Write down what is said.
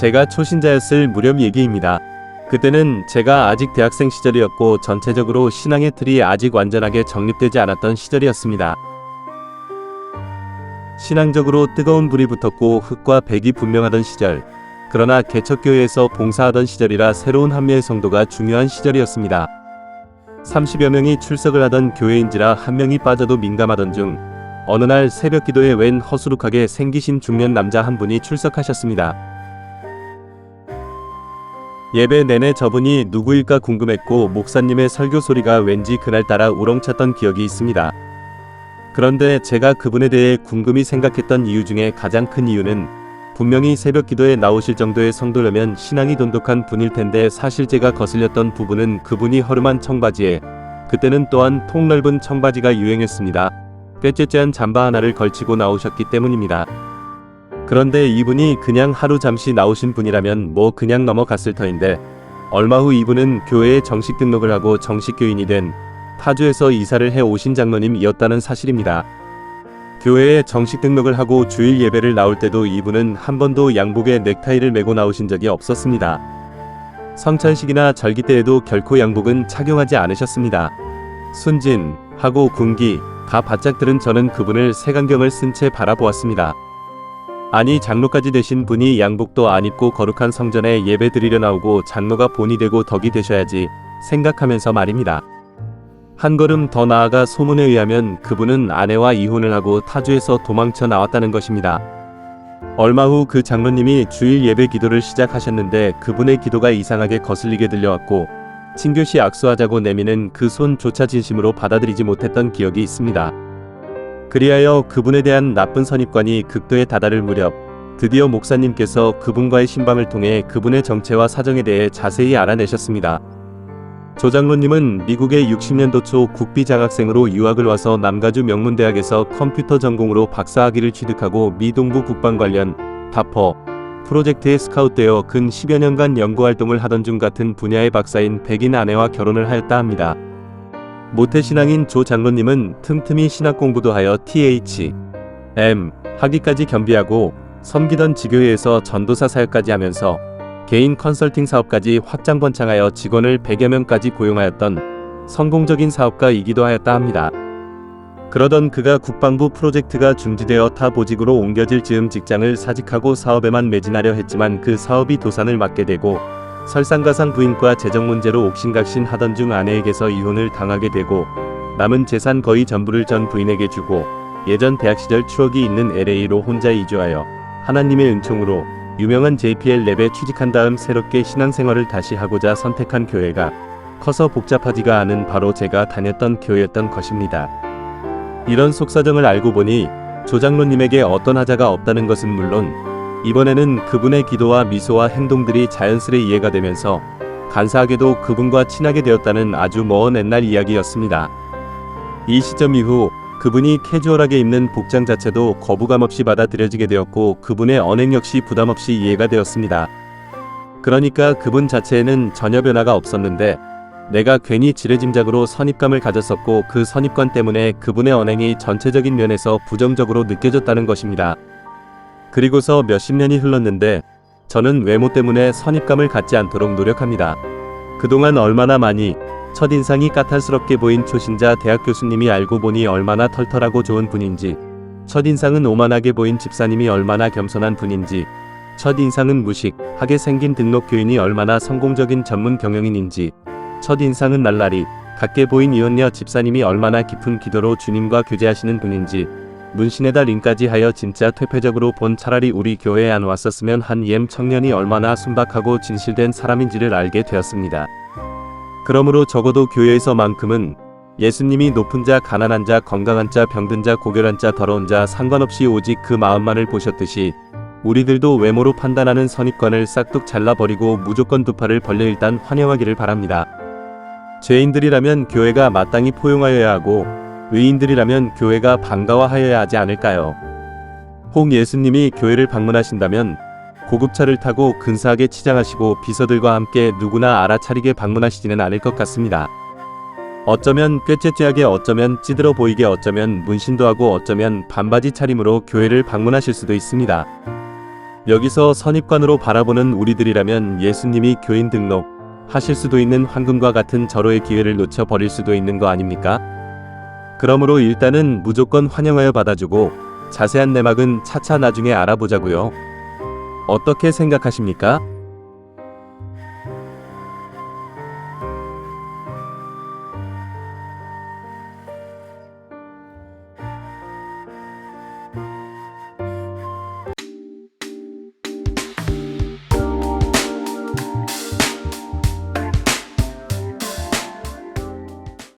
제가 초신자였을 무렵 얘기입니다. 그때는 제가 아직 대학생 시절이었고 전체적으로 신앙의 틀이 아직 완전하게 정립되지 않았던 시절이었습니다. 신앙적으로 뜨거운 불이 붙었고 흙과 백이 분명하던 시절, 그러나 개척교회에서 봉사하던 시절이라 새로운 합류의 성도가 중요한 시절이었습니다. 30여 명이 출석을 하던 교회인지라 한 명이 빠져도 민감하던 중 어느 날 새벽 기도에 웬 허수룩하게 생기신 중년 남자 한 분이 출석하셨습니다. 예배 내내 저분이 누구일까 궁금했고 목사님의 설교 소리가 왠지 그날따라 우렁찼던 기억이 있습니다. 그런데 제가 그분에 대해 궁금히 생각했던 이유 중에 가장 큰 이유는 분명히 새벽 기도에 나오실 정도의 성도라면 신앙이 돈독한 분일 텐데 사실 제가 거슬렸던 부분은 그분이 허름한 청바지에, 그때는 또한 폭넓은 청바지가 유행했습니다. 꾀째째한 잠바 하나를 걸치고 나오셨기 때문입니다. 그런데 이분이 그냥 하루 잠시 나오신 분이라면 뭐 그냥 넘어갔을 터인데 얼마 후 이분은 교회에 정식 등록을 하고 정식 교인이 된 타주에서 이사를 해 오신 장로님이었다는 사실입니다. 교회에 정식 등록을 하고 주일 예배를 나올 때도 이분은 한 번도 양복에 넥타이를 메고 나오신 적이 없었습니다. 성찬식이나 절기 때에도 결코 양복은 착용하지 않으셨습니다. 순진, 하고 군기, 가 바짝 들은 저는 그분을 색안경을 쓴 채 바라보았습니다. 아니 장로까지 되신 분이 양복도 안 입고 거룩한 성전에 예배 드리려 나오고 장로가 본이 되고 덕이 되셔야지 생각하면서 말입니다. 한 걸음 더 나아가 소문에 의하면 그분은 아내와 이혼을 하고 타주에서 도망쳐 나왔다는 것입니다. 얼마 후 그 장로님이 주일 예배 기도를 시작하셨는데 그분의 기도가 이상하게 거슬리게 들려왔고 친교시 악수하자고 내미는 그 손조차 진심으로 받아들이지 못했던 기억이 있습니다. 그리하여 그분에 대한 나쁜 선입관이 극도에 다다를 무렵 드디어 목사님께서 그분과의 신방을 통해 그분의 정체와 사정에 대해 자세히 알아내셨습니다. 조 장로님은 미국의 60년도 초 국비 장학생으로 유학을 와서 남가주 명문대학에서 컴퓨터 전공으로 박사학위를 취득하고 미 동부 국방 관련 다퍼 프로젝트에 스카웃되어 근 10여 년간 연구활동을 하던 중 같은 분야의 박사인 백인 아내와 결혼을 하였다 합니다. 모태신앙인 조 장로님은 틈틈이 신학 공부도 하여 TH.M. 학위까지 겸비하고 섬기던 지교회에서 전도사 사역까지 하면서 개인 컨설팅 사업까지 확장번창하여 직원을 100여 명까지 고용하였던 성공적인 사업가이기도 하였다 합니다. 그러던 그가 국방부 프로젝트가 중지되어 타 보직으로 옮겨질 즈음 직장을 사직하고 사업에만 매진하려 했지만 그 사업이 도산을 맞게 되고 설상가상 부인과 재정 문제로 옥신각신 하던 중 아내에게서 이혼을 당하게 되고 남은 재산 거의 전부를 전 부인에게 주고 예전 대학 시절 추억이 있는 LA로 혼자 이주하여 하나님의 은총으로 유명한 JPL 랩에 취직한 다음 새롭게 신앙생활을 다시 하고자 선택한 교회가 커서 복잡하지가 않은 바로 제가 다녔던 교회였던 것입니다. 이런 속사정을 알고 보니 조 장로님에게 어떤 하자가 없다는 것은 물론 이번에는 그분의 기도와 미소와 행동들이 자연스레 이해가 되면서 간사하게도 그분과 친하게 되었다는 아주 먼 옛날 이야기였습니다. 이 시점 이후 그분이 캐주얼하게 입는 복장 자체도 거부감 없이 받아들여지게 되었고 그분의 언행 역시 부담 없이 이해가 되었습니다. 그러니까 그분 자체에는 전혀 변화가 없었는데 내가 괜히 지레짐작으로 선입감을 가졌었고 그 선입관 때문에 그분의 언행이 전체적인 면에서 부정적으로 느껴졌다는 것입니다. 그리고서 몇십 년이 흘렀는데 저는 외모 때문에 선입감을 갖지 않도록 노력합니다. 그동안 얼마나 많이 첫인상이 까탈스럽게 보인 초신자 대학 교수님이 알고 보니 얼마나 털털하고 좋은 분인지, 첫인상은 오만하게 보인 집사님이 얼마나 겸손한 분인지, 첫인상은 무식하게 생긴 등록교인이 얼마나 성공적인 전문 경영인인지, 첫인상은 날라리 같게 보인 이혼녀 집사님이 얼마나 깊은 기도로 주님과 교제하시는 분인지, 문신에다 링까지 하여 진짜 퇴폐적으로 본 차라리 우리 교회에 안 왔었으면 한 EM 청년이 얼마나 순박하고 진실된 사람인지를 알게 되었습니다. 그러므로 적어도 교회에서만큼은 예수님이 높은 자, 가난한 자, 건강한 자, 병든 자, 고결한 자, 더러운 자 상관없이 오직 그 마음만을 보셨듯이 우리들도 외모로 판단하는 선입관을 싹둑 잘라버리고 무조건 두 팔을 벌려 일단 환영하기를 바랍니다. 죄인들이라면 교회가 마땅히 포용하여야 하고 의인들이라면 교회가 반가워하여야 하지 않을까요? 혹 예수님이 교회를 방문하신다면 고급차를 타고 근사하게 치장하시고 비서들과 함께 누구나 알아차리게 방문하시지는 않을 것 같습니다. 어쩌면 꾀째째하게, 어쩌면 찌들어 보이게, 어쩌면 문신도 하고, 어쩌면 반바지 차림으로 교회를 방문하실 수도 있습니다. 여기서 선입관으로 바라보는 우리들이라면 예수님이 교인 등록 하실 수도 있는 황금과 같은 절호의 기회를 놓쳐 버릴 수도 있는 거 아닙니까? 그러므로 일단은 무조건 환영하여 받아주고 자세한 내막은 차차 나중에 알아보자고요. 어떻게 생각하십니까?